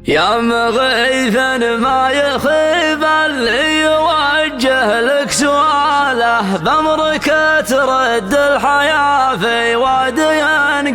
يا مغيثا ما يخيب اللي يوجه لك سؤاله، بأمرك ترد الحياة في وادي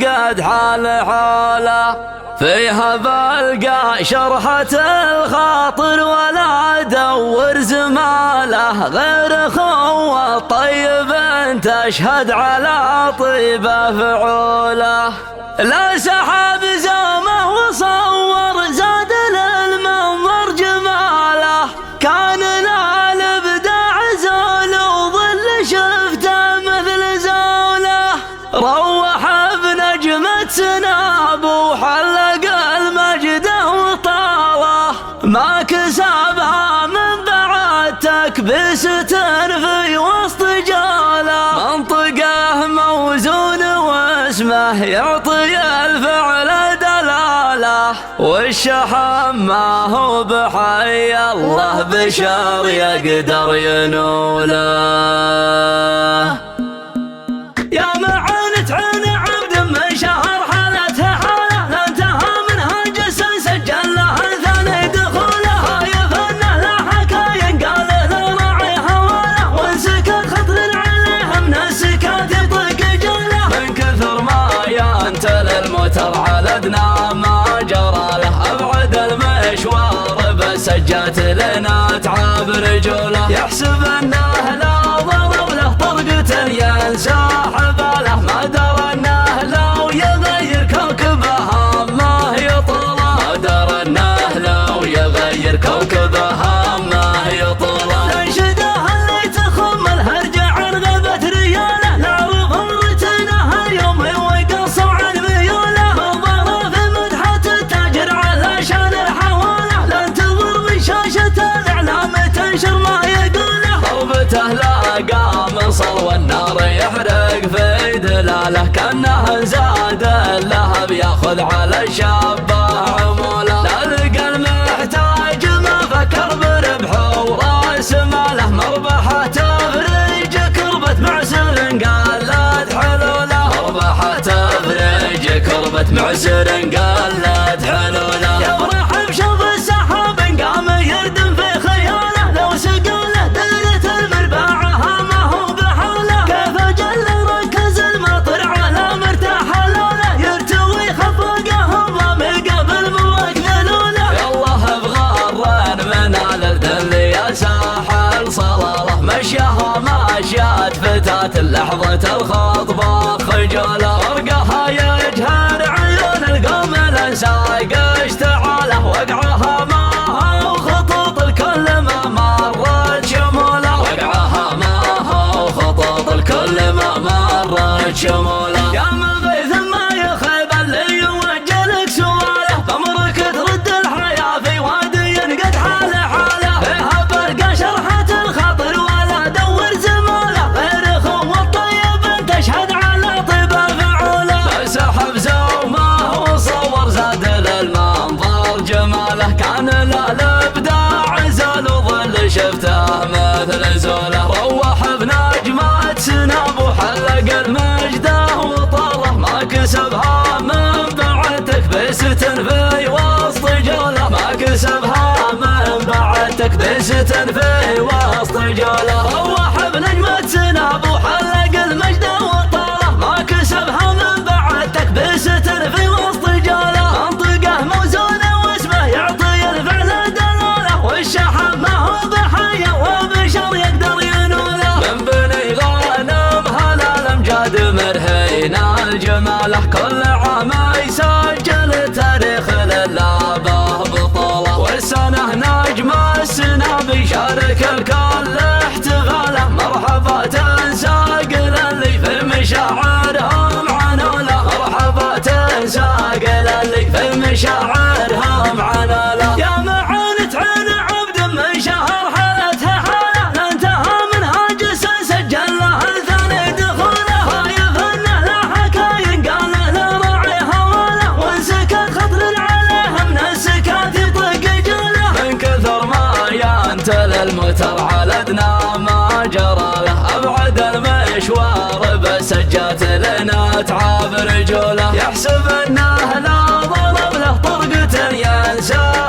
قد حال حاله، فيها بلقى شرحة الخاطر ولا أدور زماله، غير خوة طيب تشهد على طيبة فعوله. لا سحاب زومه وصور زاد للمنظر جماله، كان لا الابداع زول وظل شفته مثل زوله، روح بنجمة سناب وحلق المجد وطاله، ما كسبها من بعد تكبسة في وسط جاله، منطقه موزون واسمه يعطي الفعل دلاله، والشحم ما هو بحي الله بشر يقدر ينوله. يا معانة عين عبد من شهر حالته حاله، لا انتهى منها جس سجل له ثاني دخوله، يفنه لا حكاين قال له راعي هواله، وانسكت خطر عليه من السكات يطق جله، من كثر ما ينتل الموتر على ادنى ما جرى له، ابعد المشوار بسجات لنا تعب رجوله، يحسب انه لا ضرب له طرقة ينسحب له، ما درى انه لو يغير كوكبها ما يطوله، ما درى انه لو يغير كوكبها ما يطوله. تنشده اللي تخم الهرج عن غيبة رياله، نعرف امرتنا اليوم ويقصوا عن ميوله، نظر في مدحة التاجر على شان الحواله، لا انتظر من شاشة الاعلام تنشر ما يقوله، ضربته لاقى مصل والنار يحرق في دلاله، كانه زاد اللهب ياخذ على الشابه عموله، لا لقى المحتاج ما فكر بربحه وراس ماله، مربحه تفرج كربة معسر قالت حلوله، مربحه تفرج كربة معسر قالت حلوله. يفرح بشوف السحاب قام يردم في خياله، لو سقوله ديرة المرباعة ما هو بحوله، كيف جل ركز المطر على مرتاح لوله، يرتوي خفقه الضمي قبل موك ذلوله، يالله بغران من الدل يا ساحل صلاله، مشيها ماشيات فتاة لحظة الخطبة خجوله، ورقها يجهر عيون القوم الانساق اشتعاله، وقعها ما هو خطوط الكل ما مرت شموله، وقعها ما هو خطوط الكل ما مرت شموله. يا مغيث ما يخيب اللي يوجه لك سؤاله، بأمرك ترد الحياة في وادي قد حال حاله، فيها بلقى شرحة الخاطر ولا دور زماله، غير خوة طيب تشهد على طيبة فعوله، سحب زومه وصور زاد للمنظر جماله، كان لا الابداع زال وظل شفته مثل زوله، روح بنجمة سناب وحلق المجد وطاله، ما كسبها من بعد تكبسة في وسط جوله، ما كسبها من بعد تكبسة في وسط جوله، روح بنجمة سناب وحلق المجد وطاله، ما كسبها من بعد تكبسة في وسط جوله، منطقه موزونه واسمه يعطي الفعل دلاله، والشحم ما هو بحي وبشر يقدر ينوله، من بني غانم هلا الامجاد مرهينا الجماله، كل عام يسجل تاريخ للابه بطوله، والسنه نجم السنه بيشارك الكل احتفاله، مرحبا تنساق للي في مشاعرهم عنوله، مرحبا تنساق للي في مشاعرهم عنوله. يا معانة عين عبد من شهر حالته حاله، لا انتهى منها جس سجل له ثاني دخوله، يفنه لا حكاين قال له راعي هواله، وانسكت خطر عليه من السكات يطق جله، من كثر ما ينتل الموتر على ادنى ما جرى له، ابعد المشوار بسجات لنا تعب رجوله، يحسب انه لا ضرب له طرقة ينسى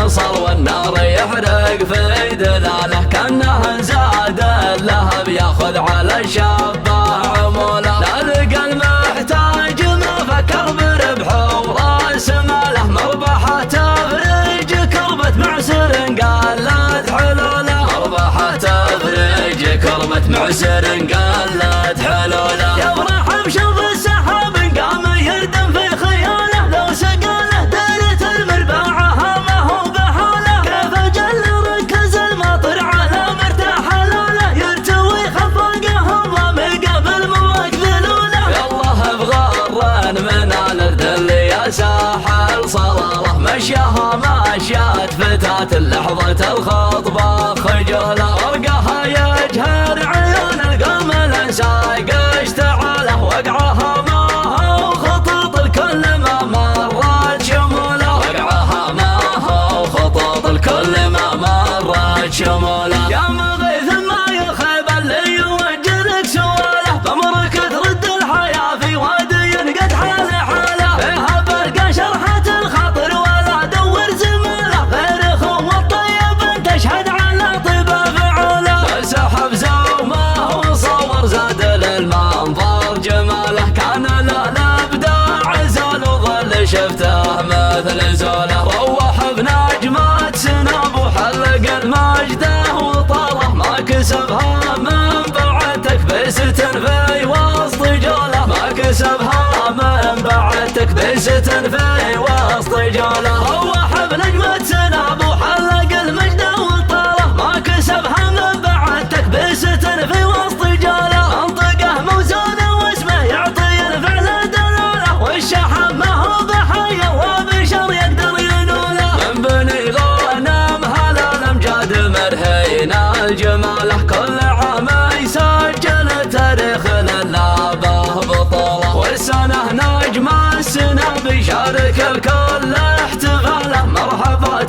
فيصل والنار يحرق في دلاله، كانه زاد اللهب ياخذ على الشابه عموله. لا لقى المحتاج ما فكر بربحه وراس ماله، مربحه تفرج كربة معسر قالت حلوله، مربحه تفرج كربة معسر قالت حلوله. يفرح بشوف السحاب قام يردم في خياله، لو سقاله دارت المرباعه ما هو بحاله، كيف جل ركز المطر على مرتاح لوله، يرتوي خفاقه الضامي قبل مواك ذلوله. يالله بغار من الذل يا ساحل صلاله، مشيها مشيات فتاة لحظة الخطبة خجوله، ورقها يجهر عيون القوم الانساق اشتعاله، وقعها ما هو خطوط الكل ما مرت شموله، وقعها ما هو خطوط الكل ما مرت شموله. يا مغيث ما يخيب اللي يوجهك سواله، بامرك ترد الحياة في وادي قد حال حاله، فيها بلقى شرحة الخاطر ولا دور زماله، غير اخوه الطيب تشهد على طيبه فعوله، والسحب زومه وصور زاد للمنظر جماله، كان له الابداع زال وظل شفته مثل زوله، روح بنجمات سناب وحلق المجده وطاله، ما كسبها من بعد تكبيسة في وسط جوله، ما كسبها من بعد تكبيسة في وسط جوله، روح بنجمة سناب وحلق المجده وطاله، ما كسبها من بعد تكبيسة في وسط جوله، منطقه موزونه واسمه يعطي الفعل دلاله، والشحم ما هو بحيه وبشر يقدر ينوله، من بني غنم هلا الامجاد مرهين الجماله، كل عام يسجل تاريخ للعبه بطوله، والسنه نجم السنه بيشارك الكل احتفاله، مرحبا